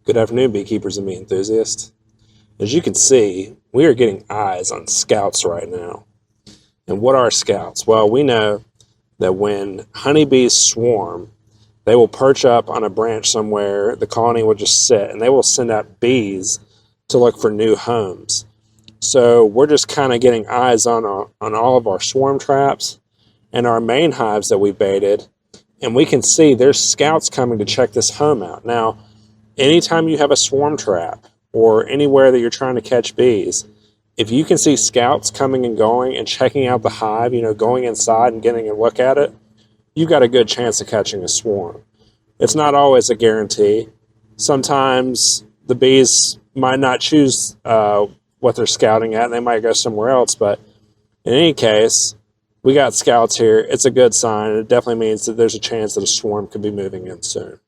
Good afternoon, beekeepers and bee enthusiasts. As you can see, we are getting eyes on scouts right now. And what are scouts? Well, we know that when honeybees swarm, they will perch up on a branch somewhere, the colony will just sit, and they will send out bees to look for new homes. So we're just kind of getting eyes on all of our swarm traps and our main hives that we baited, and we can see there's scouts coming to check this home out. Now, anytime you have a swarm trap or anywhere that you're trying to catch bees, if you can see scouts coming and going and checking out the hive, going inside and getting a look at it, you've got a good chance of catching a swarm. It's not always a guarantee. Sometimes the bees might not choose what they're scouting at, and they might go somewhere else, but in any case, we got scouts here. It's a good sign, and it definitely means that there's a chance that a swarm could be moving in soon.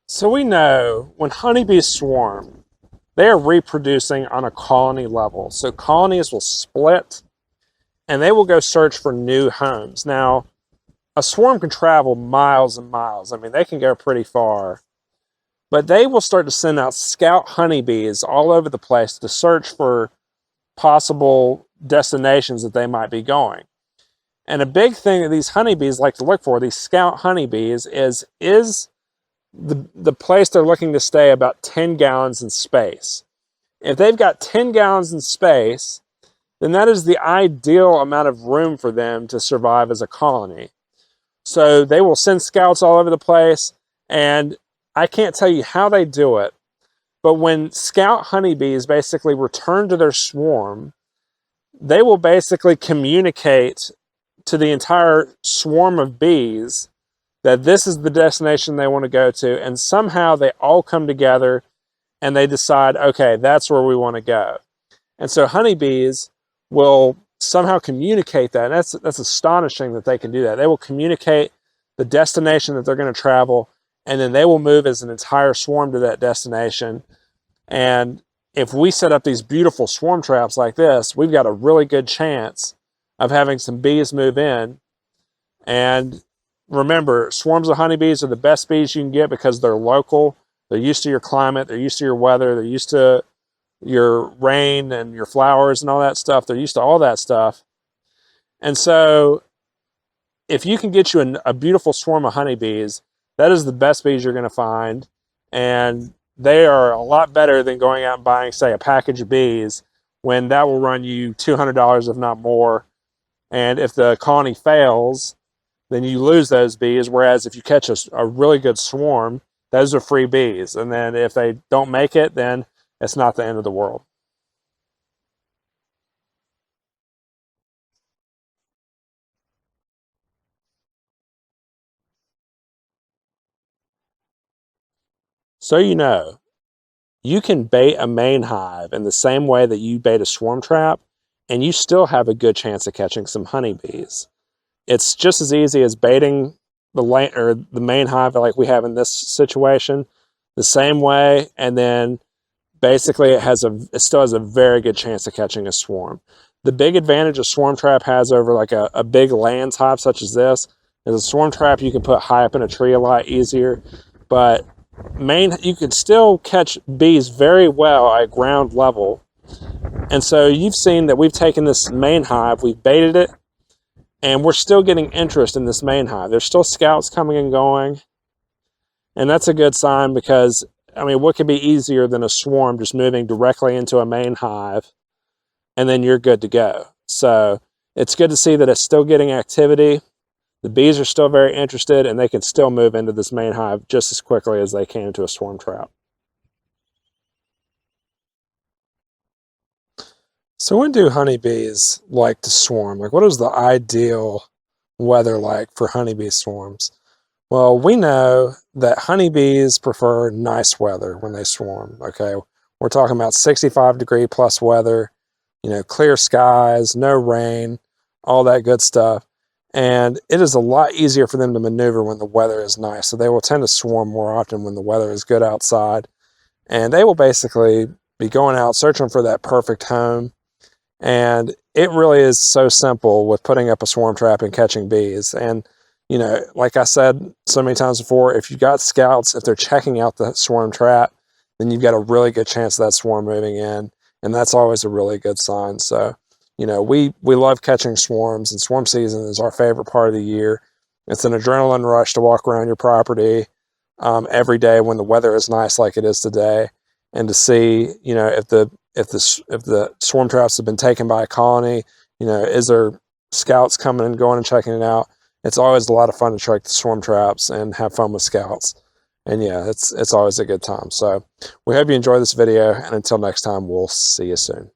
So we know when honeybees swarm, they are reproducing on a colony level. So colonies will split and they will go search for new homes. Now, a swarm can travel miles and miles. I mean, they can go pretty far. But they will start to send out scout honeybees all over the place to search for possible destinations that they might be going. And a big thing that these honeybees like to look for, these scout honeybees, is the place they're looking to stay about 10 gallons in space. If they've got 10 gallons in space, then that is the ideal amount of room for them to survive as a colony. So they will send scouts all over the place, and I can't tell you how they do it, but when scout honeybees basically return to their swarm, they will basically communicate to the entire swarm of bees that this is the destination they want to go to, and somehow they all come together and they decide, okay, that's where we want to go. And so honeybees will somehow communicate that, and that's astonishing that they can do that. They will communicate the destination that they're going to travel, and then they will move as an entire swarm to that destination. And if we set up these beautiful swarm traps like this, we've got a really good chance of having some bees move in. And remember, swarms of honeybees are the best bees you can get because they're local. They're used to your climate. They're used to your weather. They're used to your rain and your flowers and all that stuff. They're used to all that stuff. And so if you can get you a beautiful swarm of honeybees, that is the best bees you're going to find. And they are a lot better than going out and buying, say, a package of bees, when that will run you $200, if not more. And if the colony fails, then you lose those bees. Whereas if you catch a really good swarm, those are free bees. And then if they don't make it, then it's not the end of the world. So you can bait a main hive in the same way that you bait a swarm trap, and you still have a good chance of catching some honeybees. It's just as easy as baiting the main hive like we have in this situation, the same way, and then basically it still has a very good chance of catching a swarm. The big advantage a swarm trap has over like a big lands hive such as this is a swarm trap you can put high up in a tree a lot easier, but you can still catch bees very well at ground level. And so you've seen that we've taken this main hive, we've baited it, and we're still getting interest in this main hive. There's still scouts coming and going, and that's a good sign because, I mean, what could be easier than a swarm just moving directly into a main hive, and then you're good to go. So it's good to see that it's still getting activity. The bees are still very interested, and they can still move into this main hive just as quickly as they can into a swarm trap. So when do honeybees like to swarm? Like, what is the ideal weather like for honeybee swarms? Well, we know that honeybees prefer nice weather when they swarm, okay? We're talking about 65-degree plus weather, clear skies, no rain, all that good stuff. And it is a lot easier for them to maneuver when the weather is nice. So they will tend to swarm more often when the weather is good outside. And they will basically be going out searching for that perfect home. And it really is so simple with putting up a swarm trap and catching bees. And, you know, like I said so many times before, if you've got scouts, if they're checking out the swarm trap, then you've got a really good chance of that swarm moving in. And that's always a really good sign. So, you know, we love catching swarms, and swarm season is our favorite part of the year. It's an adrenaline rush to walk around your property every day when the weather is nice like it is today, and to see, you know, if the swarm traps have been taken by a colony, you know, is there scouts coming and going and checking it out? It's always a lot of fun to track the swarm traps and have fun with scouts. And yeah, it's always a good time. So we hope you enjoy this video, and until next time, we'll see you soon.